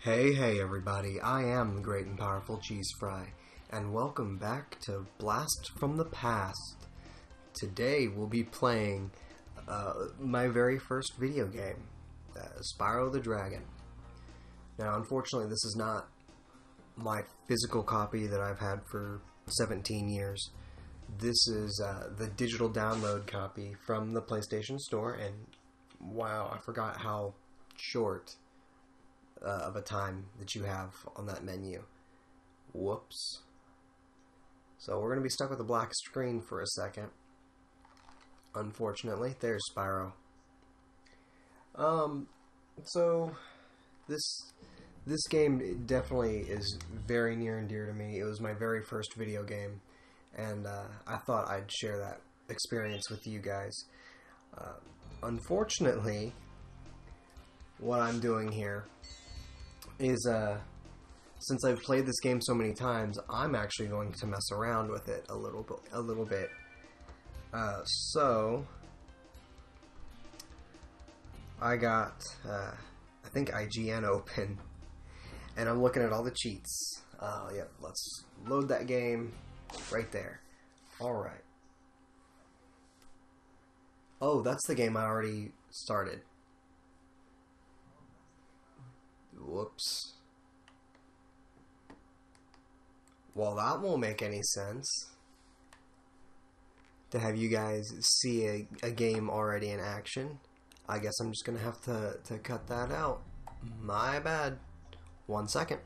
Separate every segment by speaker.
Speaker 1: Hey everybody, I am the great and powerful ChizFri, and welcome back to Blast from the Past. Today we'll be playing my very first video game, Spyro the Dragon. Now unfortunately this is not my physical copy that I've had for 17 years. This is the digital download copy from the PlayStation Store, and wow, I forgot how short of a time that you have on that menu. Whoops. So we're going to be stuck with a black screen for a second. Unfortunately, there's Spyro. So this game definitely is very near and dear to me. It was my very first video game, and I thought I'd share that experience with you guys. Unfortunately, what I'm doing here is, since I've played this game so many times, I'm actually going to mess around with it a little bit. So I got, I think IGN open, and I'm looking at all the cheats. Yeah, let's load that game right there. Alright. Oh, that's the game I already started. Whoops. Well, that won't make any sense. To have you guys see a game already in action. I guess I'm just gonna have to cut that out. My bad. 1 second.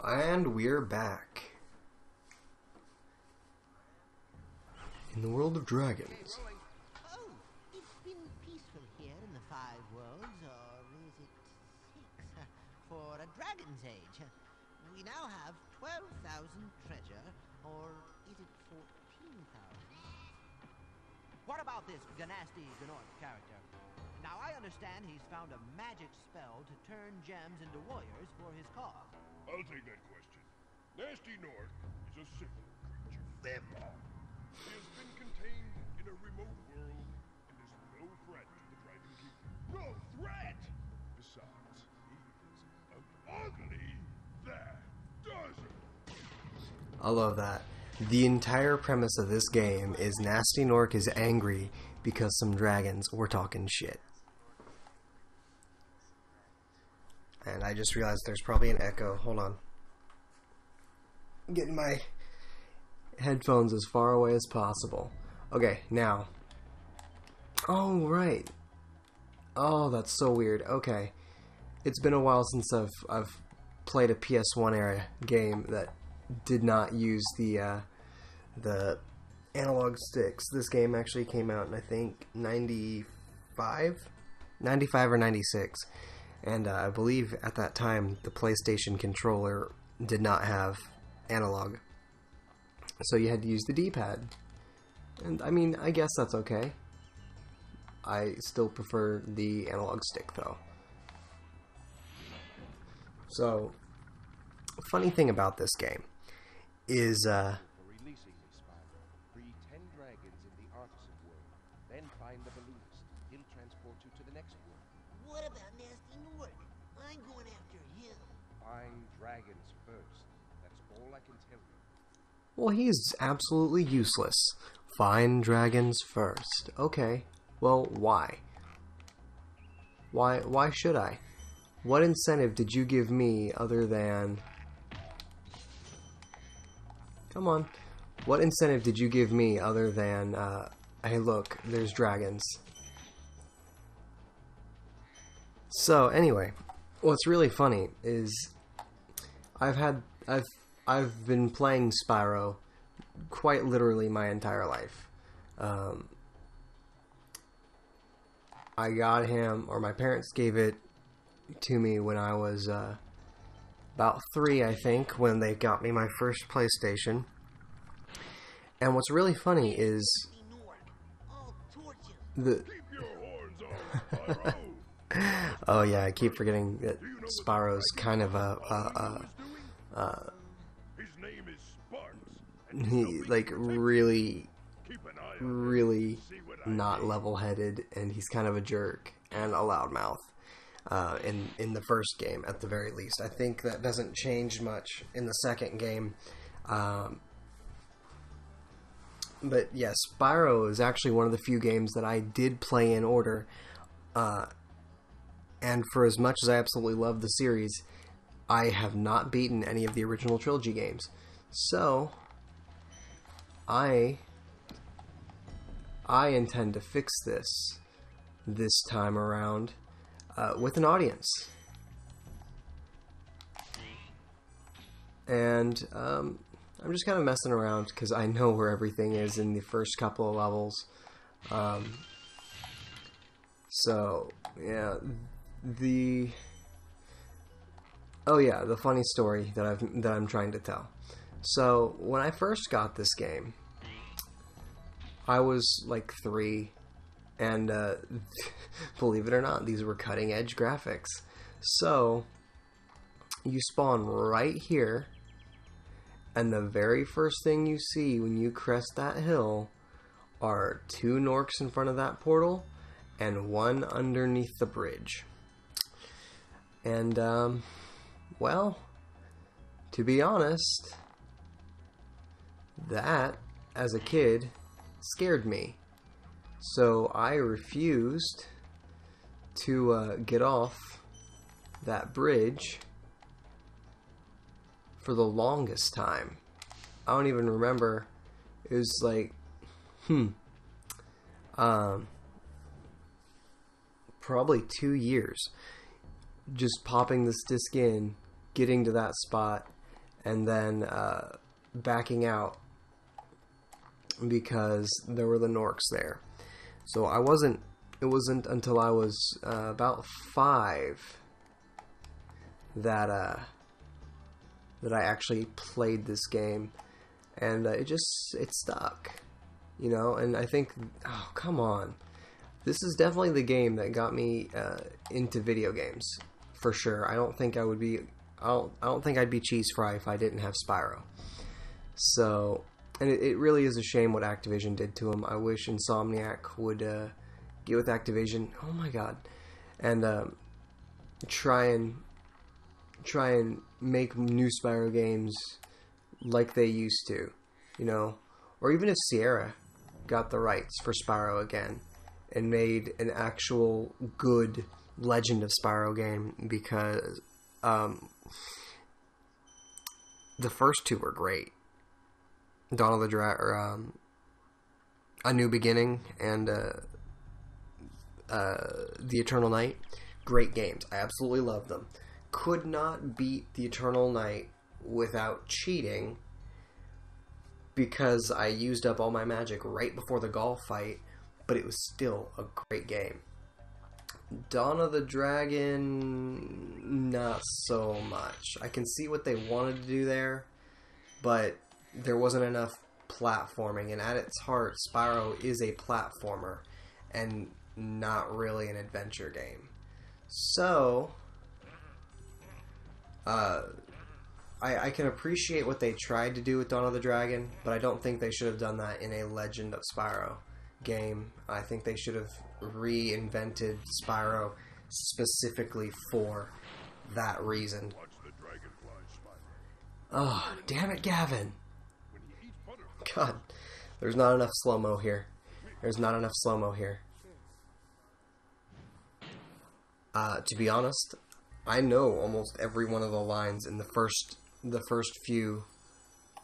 Speaker 1: And we're back. In the world of dragons.
Speaker 2: For a dragon's age. We now have 12,000 treasure, or is it 14,000? What about this gnasty gnorc character? Now I understand he's found a magic spell to turn gems into warriors for his cause.
Speaker 3: I'll take that question. Gnasty Gnorc is a simple creature. He has been contained in a remote world and is no threat to the Dragon Kingdom. No threat! Besides, ugly that doesn't.
Speaker 1: I love that. The entire premise of this game is Gnasty Gnorc is angry because some dragons were talking shit. And I just realized there's probably an echo. Hold on. I'm getting my headphones as far away as possible. Okay, now. Oh, right. Oh, that's so weird. Okay. It's been a while since I've played a PS1 era game that did not use the analog sticks. This game actually came out in, I think, 95 or 96, and I believe at that time the PlayStation controller did not have analog, so you had to use the D-pad. And I mean, I guess that's okay. I still prefer the analog stick though. So, funny thing about this game is,
Speaker 4: For releasing this Spyro, free 10 dragons in the artisan world, then find the balloonist. He'll transport you to the next world.
Speaker 2: What about Gnasty Gnorc? I'm going after him.
Speaker 4: Find dragons first. That's all I can tell you.
Speaker 1: well, he's absolutely useless. Find dragons first. Okay, well, why? Why should I? What incentive did you give me other than... Come on. What incentive did you give me other than, hey look, there's dragons. So, anyway, what's really funny is I've been playing Spyro quite literally my entire life. I got him, or my parents gave it to me when I was about 3, I think, when they got me my first PlayStation. And what's really funny is the
Speaker 3: Keep your horns on, Spyro.
Speaker 1: oh yeah, I keep forgetting that Spyro's kind of
Speaker 3: His name is Sparx.
Speaker 1: he like really
Speaker 3: Keep an eye on him.
Speaker 1: really
Speaker 3: See what I
Speaker 1: not
Speaker 3: mean.
Speaker 1: level-headed, and he's kind of a jerk and a loudmouth. in the first game, at the very least. I think that doesn't change much in the second game. But yes, Spyro is actually one of the few games that I did play in order. And for as much as I absolutely love the series, I have not beaten any of the original trilogy games. So, I intend to fix this time around with an audience. And I'm just kind of messing around because I know where everything is in the first couple of levels. So, yeah, the funny story that I'm trying to tell. So, when I first got this game, I was like 3, and believe it or not, these were cutting edge graphics. So, you spawn right here, and the very first thing you see when you crest that hill are 2 gnorcs in front of that portal, and 1 underneath the bridge. And, well, to be honest, that, as a kid, scared me. So I refused to get off that bridge for the longest time. I don't even remember. It was like, probably 2 years. Just popping this disc in, getting to that spot, and then backing out because there were the gnorcs there. So it wasn't until I was about 5 that I actually played this game, and it stuck, you know. And I think, oh, come on, this is definitely the game that got me into video games, for sure. I don't think I'd be ChizFri if I didn't have Spyro. So, and it really is a shame what Activision did to him. I wish Insomniac would get with Activision. Oh my god, and try and make new Spyro games like they used to, you know, or even if Sierra got the rights for Spyro again and made an actual good Legend of Spyro game, because the first 2 were great. Dawn of the Dragon, A New Beginning, and The Eternal Night, great games. I absolutely love them. Could not beat The Eternal Night without cheating, because I used up all my magic right before the golf fight, but it was still a great game. Dawn of the Dragon, not so much. I can see what they wanted to do there, but there wasn't enough platforming, and at its heart, Spyro is a platformer and not really an adventure game. So, I can appreciate what they tried to do with Dawn of the Dragon, but I don't think they should have done that in a Legend of Spyro game. I think they should have reinvented Spyro specifically for that reason. Oh, damn it, Gavin. God, there's not enough slow-mo here. There's not enough slow-mo here. To be honest, I know almost every one of the lines in the first few.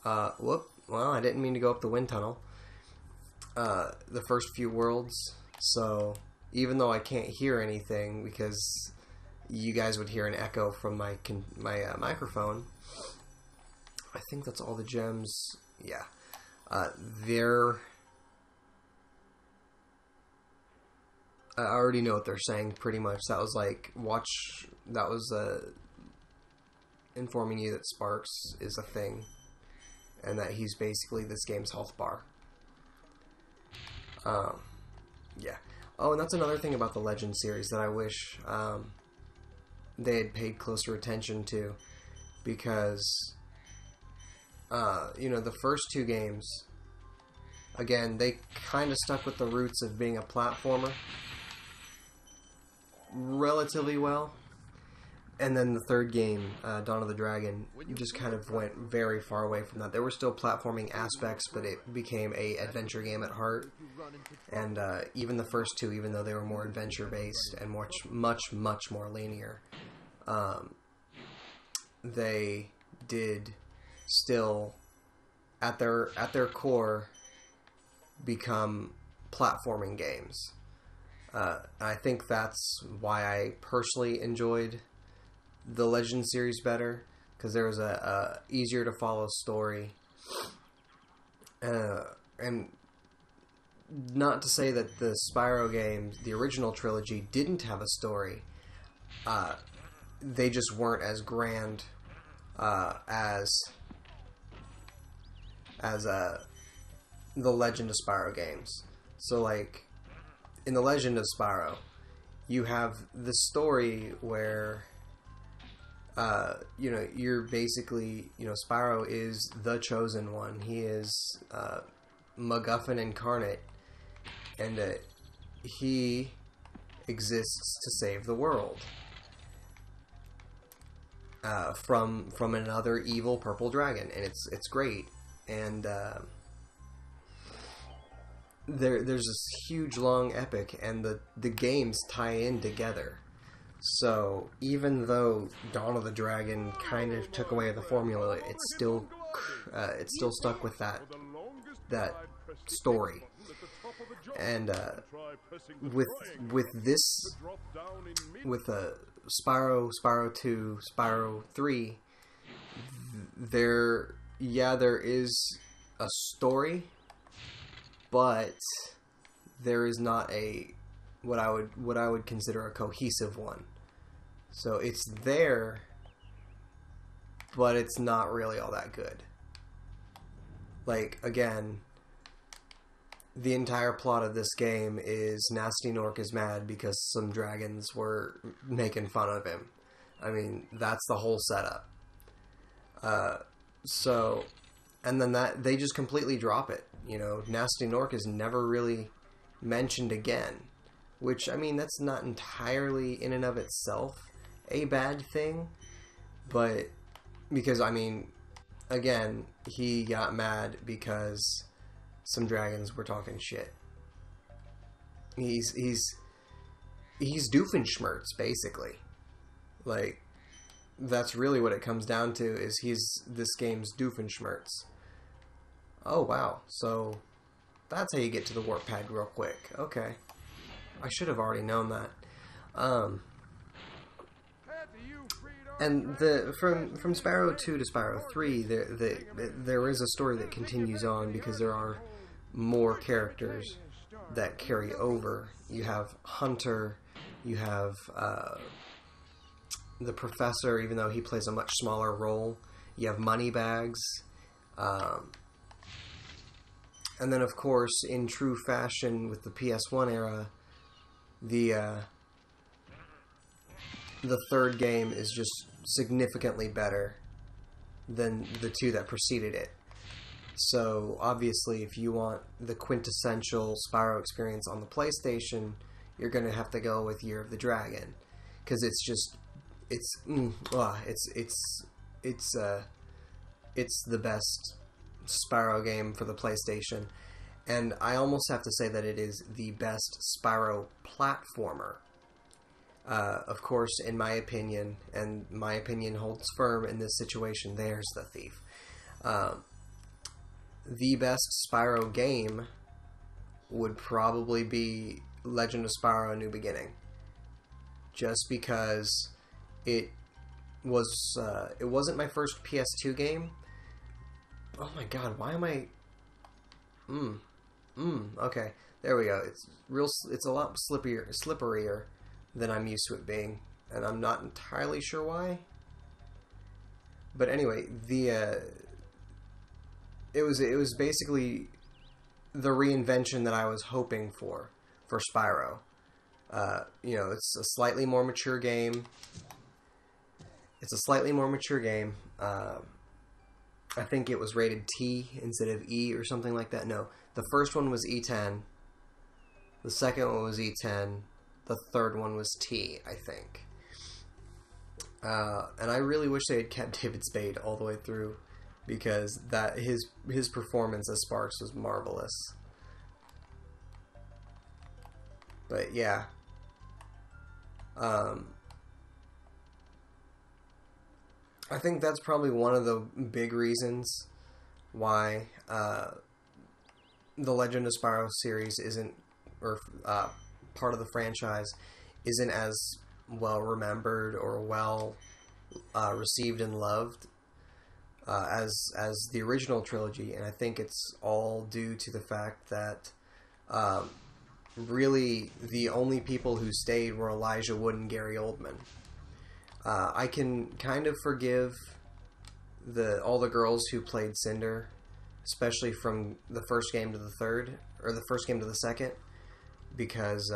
Speaker 1: Well, I didn't mean to go up the wind tunnel. The first few worlds. So even though I can't hear anything because you guys would hear an echo from my microphone, I think that's all the gems. Yeah, they're. I already know what they're saying pretty much. That was like That was informing you that sparx is a thing, and that he's basically this game's health bar. Yeah. Oh, and that's another thing about the Legend series that I wish they had paid closer attention to, because the first 2 games, again, they kind of stuck with the roots of being a platformer. relatively well. And then the third game, Dawn of the Dragon, just kind of went very far away from that. There were still platforming aspects, but it became a adventure game at heart. And even the first two, even though they were more adventure-based and much more linear, they did still, at their core, become platforming games. I think that's why I personally enjoyed the Legend series better, because there was a easier to follow story, and not to say that the Spyro games, the original trilogy, didn't have a story. They just weren't as grand as the Legend of Spyro games. So, like, in the Legend of Spyro, you have the story where you're basically, Spyro is the chosen one. He is MacGuffin incarnate, and he exists to save the world from another evil purple dragon, and it's great. And there's this huge long epic, and the games tie in together. So even though Dawn of the Dragon kind of took away the formula, it's still stuck with that story. And with Spyro 2, Spyro 3, there is a story, but there is not what I would consider a cohesive one. So it's there, but it's not really all that good. Like, again, the entire plot of this game is Gnasty Gnorc is mad because some dragons were making fun of him. I mean, that's the whole setup. And then they just completely drop it. Gnasty Gnorc is never really mentioned again. Which, I mean, that's not entirely in and of itself a bad thing. But, because, I mean, again, he got mad because some dragons were talking shit. He's Doofenshmirtz, basically. Like, that's really what it comes down to, is he's this game's Doofenshmirtz. Oh, wow. So, that's how you get to the warp pad real quick. Okay. I should have already known that. And from Spyro 2 to Spyro 3, there is a story that continues on, because there are more characters that carry over. You have Hunter, you have the Professor, even though he plays a much smaller role. You have Moneybags. And then, of course, in true fashion with the PS1 era, the third game is just significantly better than the two that preceded it. So, obviously, if you want the quintessential Spyro experience on the PlayStation, you're going to have to go with Year of the Dragon, because it's the best Spyro game for the PlayStation. And I almost have to say that it is the best Spyro platformer. Of course, in my opinion, and my opinion holds firm in this situation, there's the thief. The best Spyro game would probably be Legend of Spyro: A New Beginning. Just because it wasn't my first PS2 game. Oh my god, why am I... okay. There we go. It's a lot slipperier than I'm used to it being, and I'm not entirely sure why. But anyway, it was basically the reinvention that I was hoping for Spyro. It's a slightly more mature game. I think it was rated T instead of E or something like that. No, the first one was E10. The second one was E10. the third one was T, I think. And I really wish they had kept David Spade all the way through, because that his performance as Sparx was marvelous. But yeah, I think that's probably one of the big reasons why the Legend of Spyro series isn't, or part of the franchise isn't as well remembered or well received and loved as the original trilogy. And I think it's all due to the fact that really the only people who stayed were Elijah Wood and Gary Oldman. I can kind of forgive all the girls who played Cinder, especially from the first game to the third, or the first game to the second, because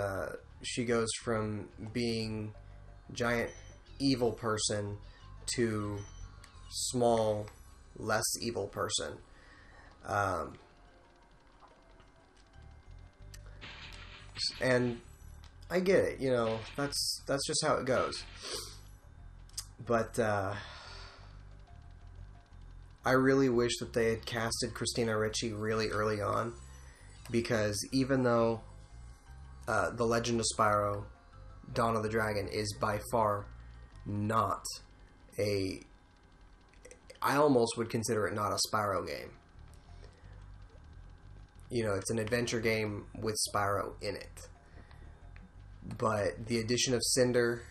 Speaker 1: she goes from being giant evil person to small, less evil person. And I get it, you know, that's just how it goes. But I really wish that they had casted Christina Ricci really early on, because even though The Legend of Spyro Dawn of the Dragon is by far not I almost would consider it not a Spyro game. You know, it's an adventure game with Spyro in it. But the addition of Cinder,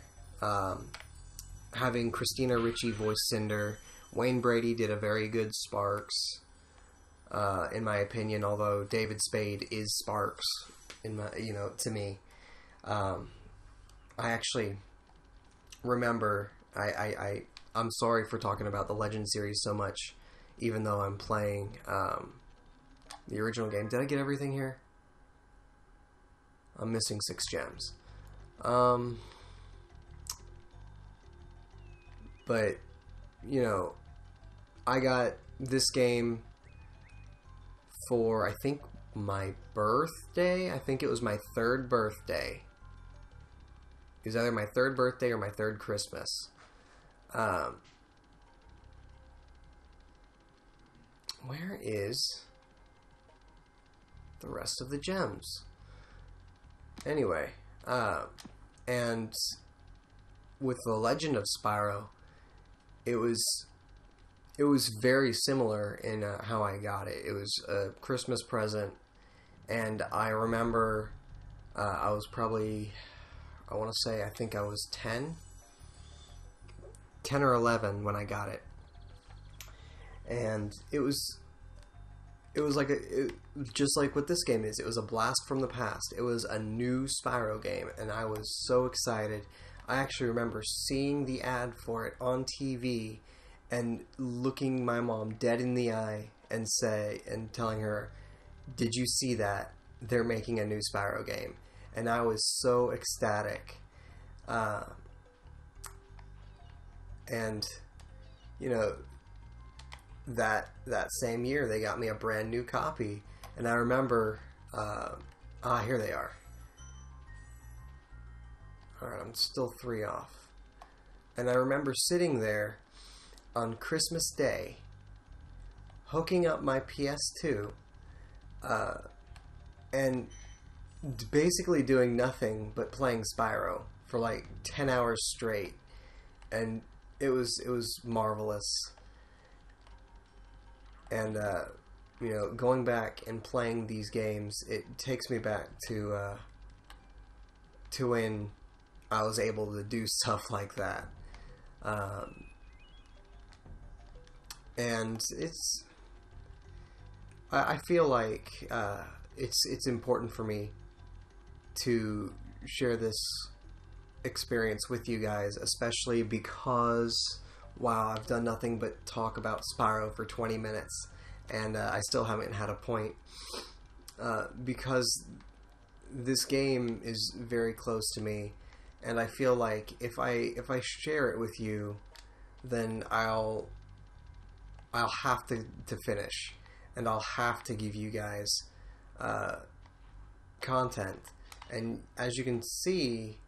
Speaker 1: having Christina Ricci voice Cinder, Wayne Brady did a very good Sparx, in my opinion, although David Spade is Sparx, to me. I actually remember, I'm sorry for talking about the Legend series so much, even though I'm playing the original game. Did I get everything here? I'm missing 6 gems. But, you know, I got this game for, I think, my birthday. I think it was my 3rd birthday. It was either my 3rd birthday or my 3rd Christmas. Where is the rest of the gems? Anyway, and with The Legend of Spyro, it was very similar in how I got it. It was a Christmas present, and I remember I was probably, I want to say, I think I was 10 or 11 when I got it. And it was like just like what this game is. It was a blast from the past. It was a new Spyro game, and I was so excited. I actually remember seeing the ad for it on TV and looking my mom dead in the eye and telling her, "Did you see that? They're making a new Spyro game." And I was so ecstatic. And you know, that same year they got me a brand new copy, and I remember here they are. Alright, I'm still 3 off. And I remember sitting there on Christmas Day, hooking up my PS2, and basically doing nothing but playing Spyro for like 10 hours straight. And it was marvelous. And you know, going back and playing these games, it takes me back to when I was able to do stuff like that. And I feel like it's important for me to share this experience with you guys, especially because, wow, I've done nothing but talk about Spyro for 20 minutes, and I still haven't had a point, because this game is very close to me, and I feel like if I share it with you, then I'll have to finish, and I'll have to give you guys content, And as you can see,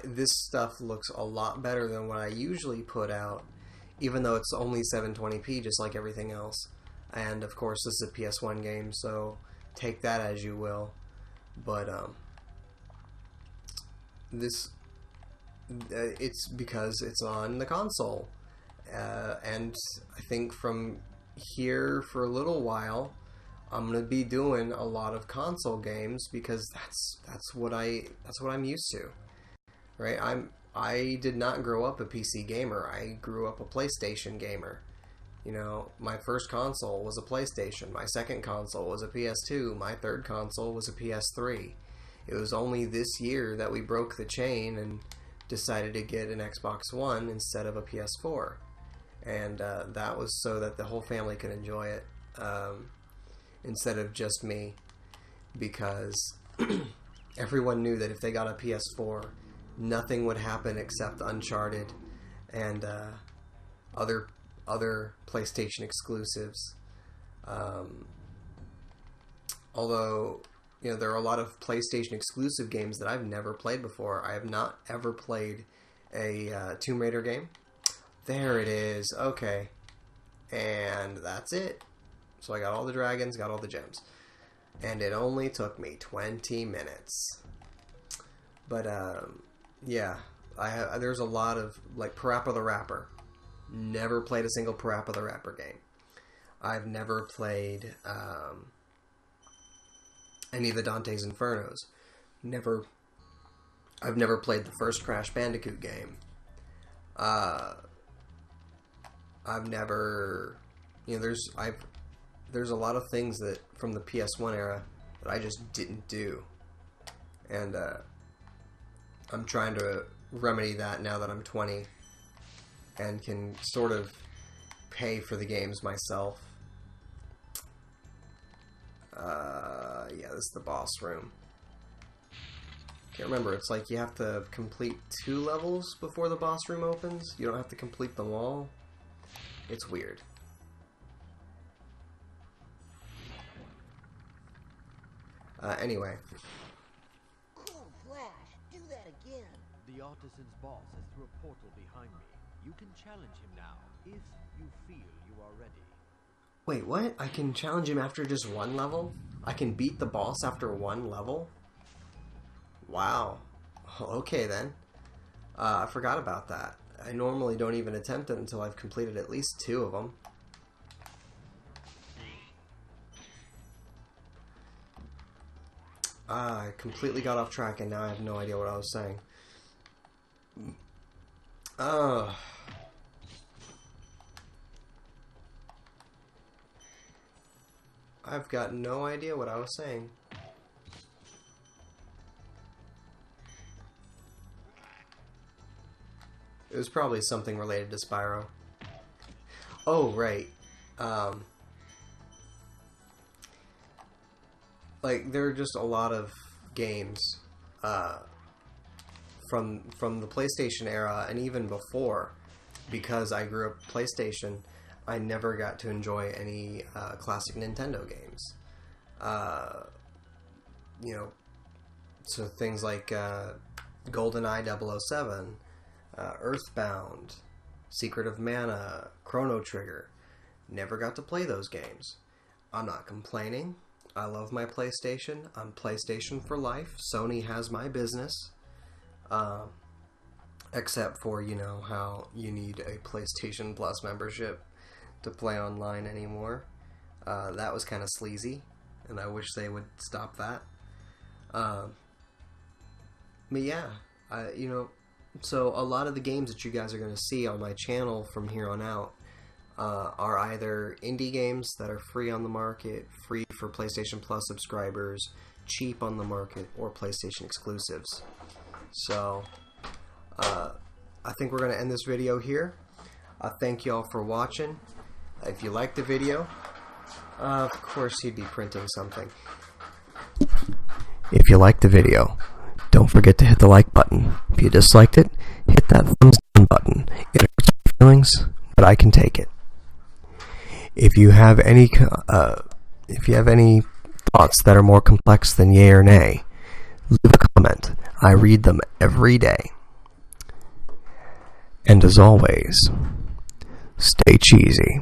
Speaker 1: this stuff looks a lot better than what I usually put out, even though it's only 720p, just like everything else. And of course, this is a PS1 game, so take that as you will. But it's because it's on the console, and I think from here for a little while, I'm gonna be doing a lot of console games because that's what I'm used to, right? I did not grow up a PC gamer. I grew up a PlayStation gamer. You know, my first console was a PlayStation. My second console was a PS2. My third console was a PS3. It was only this year that we broke the chain and decided to get an Xbox One instead of a PS4. And that was so that the whole family could enjoy it, instead of just me, because everyone knew that if they got a PS4, nothing would happen except Uncharted and other PlayStation exclusives. Although, you know, there are a lot of PlayStation exclusive games that I've never played before. I have not ever played a Tomb Raider game. There it is. Okay. And that's it. So I got all the dragons, got all the gems. And it only took me 20 minutes. But, yeah. There's a lot of, like, Parappa the Rapper. Never played a single Parappa the Rapper game. I've never played any of the Dante's Infernos. I've never played the first Crash Bandicoot game. I've never, you know, there's a lot of things that from the PS1 era that I just didn't do, and I'm trying to remedy that now that I'm 20 and can sort of pay for the games myself. Yeah, this is the boss room. Can't remember. It's like you have to complete 2 levels before the boss room opens. You don't have to complete them all. It's weird. Anyway.
Speaker 5: Cool Flash, do that again.
Speaker 2: The artisan's boss is through a portal behind me. You can challenge him now, if you feel you are ready.
Speaker 1: Wait, what? I can challenge him after just 1 level? I can beat the boss after 1 level? Wow. Okay then. I forgot about that. I normally don't even attempt it until I've completed at least 2 of them. I completely got off track and now I have no idea what I was saying. I've got no idea what I was saying. It was probably something related to Spyro. Oh, right. Like, there are just a lot of games from the PlayStation era and even before, because I grew up PlayStation, I never got to enjoy any classic Nintendo games. You know, so things like GoldenEye 007, Earthbound, Secret of Mana, Chrono Trigger. Never got to play those games. I'm not complaining. I love my PlayStation. I'm PlayStation for life. Sony has my business. Except for, you know, how you need a PlayStation Plus membership to play online anymore. That was kind of sleazy, and I wish they would stop that. But yeah, you know, so a lot of the games that you guys are going to see on my channel from here on out are either indie games that are free on the market, free for PlayStation Plus subscribers, cheap on the market, or PlayStation exclusives. So, I think we're going to end this video here. Thank you all for watching. If you liked the video, of course he'd be printing something. If you liked the video, don't forget to hit the like button. If you disliked it, hit that thumbs down button. It hurts my feelings, but I can take it. If you have any thoughts that are more complex than yay or nay, leave a comment. I read them every day. And as always, stay cheesy.